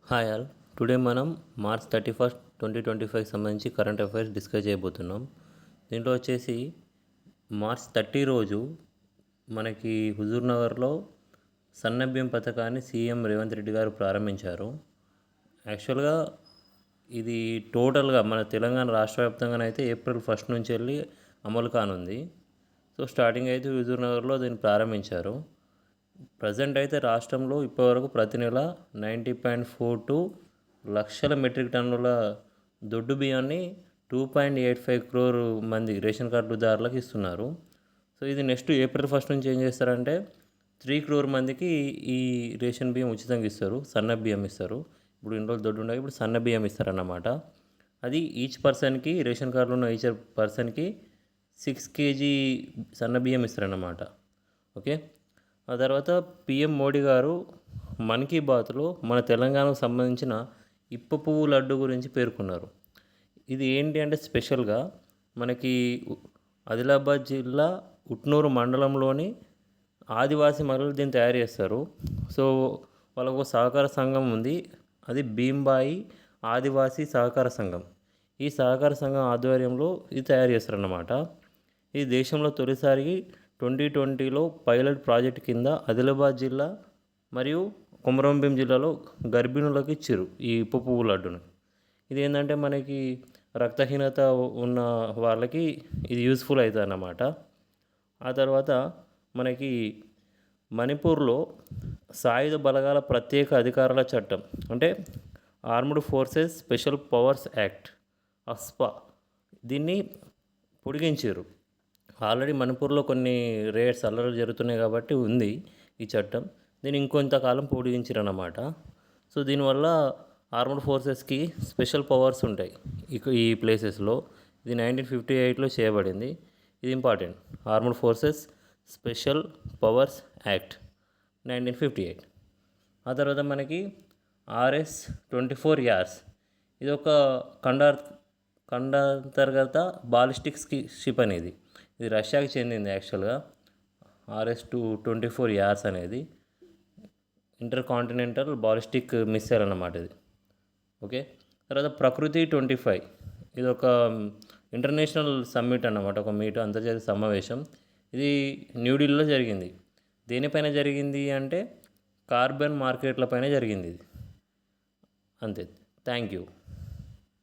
Hi all. Today మనం March 31 2025 సంబంధించి current affairs discuss చేయబోతున్నాం. దీంట్లో వచ్చేసి మార్చ్ 30 రోజు మనకి హుజూర్ నగర్లో సన్నబియ్యం పథకాన్ని సీఎం రేవంత్ రెడ్డి గారు ప్రారంభించారు. యాక్చువల్గా ఇది టోటల్గా మన తెలంగాణ రాష్ట్ర వ్యాప్తంగానైతే ఏప్రిల్ 1 నుంచి వెళ్ళి అమలు కానుంది. సో స్టార్టింగ్ అయితే హుజూర్ నగర్లో దీన్ని ప్రారంభించారు. ప్రజెంట్ అయితే రాష్ట్రంలో ఇప్పటివరకు ప్రతి నెల 90.42 లక్షల మెట్రిక్ టన్నుల దొడ్డు బియ్యాన్ని 2.85 crore మంది రేషన్ కార్డుదారులకు ఇస్తున్నారు. సో ఇది నెక్స్ట్ ఏప్రిల్ 1 నుంచి ఏం చేస్తారంటే 3 crore మందికి ఈ రేషన్ బియ్యం ఉచితంగా ఇస్తారు, సన్న బియ్యం ఇస్తారు. ఇప్పుడు ఇన్ని రోజులు దొడ్డు ఉండగా ఇప్పుడు సన్న బియ్యం ఇస్తారన్నమాట. అది ఈచ్ పర్సన్కి రేషన్ కార్డులో ఉన్న ఈచ్ పర్సన్కి 6 kg సన్న బియ్యం ఇస్తారన్నమాట. ఓకే. ఆ తర్వాత పిఎం మోడీ గారు మన్ కీ బాత్లో మన తెలంగాణకు సంబంధించిన ఇప్ప పువ్వు లడ్డు గురించి పేర్కొన్నారు. ఇది ఏంటి అంటే స్పెషల్గా మనకి ఆదిలాబాద్ జిల్లా ఉట్నూరు మండలంలోని ఆదివాసీ మహిళలు దీన్ని తయారు చేస్తారు. సో వాళ్ళకు ఒక సహకార సంఘం ఉంది, అది భీంబాయి ఆదివాసీ సహకార సంఘం. ఈ సహకార సంఘం ఆధ్వర్యంలో ఇది తయారు చేస్తారన్నమాట. ఇది దేశంలో తొలిసారి 2020లో పైలట్ ప్రాజెక్ట్ కింద ఆదిలాబాద్ జిల్లా మరియు కొమరంభీం జిల్లాలో గర్భిణులకు ఇచ్చారు ఈ ఉప్పు పువ్వు లడ్డును. ఇది ఏంటంటే మనకి రక్తహీనత ఉన్న వాళ్ళకి ఇది యూస్ఫుల్ అవుతుంది అన్నమాట. ఆ తర్వాత మనకి మణిపూర్లో సాయుధ బలగాల ప్రత్యేక అధికారాల చట్టం అంటే armed forces special powers act AFSPA దీన్ని పొడిగించారు. ఆల్రెడీ మణిపూర్లో కొన్ని రేట్స్ అల్లర్లు జరుగుతున్నాయి కాబట్టి ఉంది ఈ చట్టం. దీన్ని ఇంకొంతకాలం పొడిగించారన్నమాట. సో దీనివల్ల ఆర్మ్డ్ ఫోర్సెస్కి స్పెషల్ పవర్స్ ఉంటాయి ఈ ప్లేసెస్లో. ఇది 1958లో చేయబడింది. ఇది important. Armed forces special powers act 1958. ఆ తర్వాత మనకి RS-24 యార్స్ ఇది ఒక ఖండాంతర్గత బాలిస్టిక్ షిప్ అనేది. ఇది రష్యాకి చెందింది. యాక్చువల్గా RS-24 యార్స్ అనేది ఇంటర్ కాంటినెంటల్ బాలిస్టిక్ మిస్సైల్ అన్నమాట ఇది. ఓకే. తర్వాత ప్రకృతి 25 ఇది ఒక ఇంటర్నేషనల్ సమ్మిట్ అన్నమాట, ఒక మీట్, అంతర్జాతీయ సమావేశం. ఇది న్యూఢిల్లీలో జరిగింది. దేనిపైన జరిగింది అంటే కార్బన్ మార్కెట్ల పైన జరిగింది ఇది. అంతే. Thank you.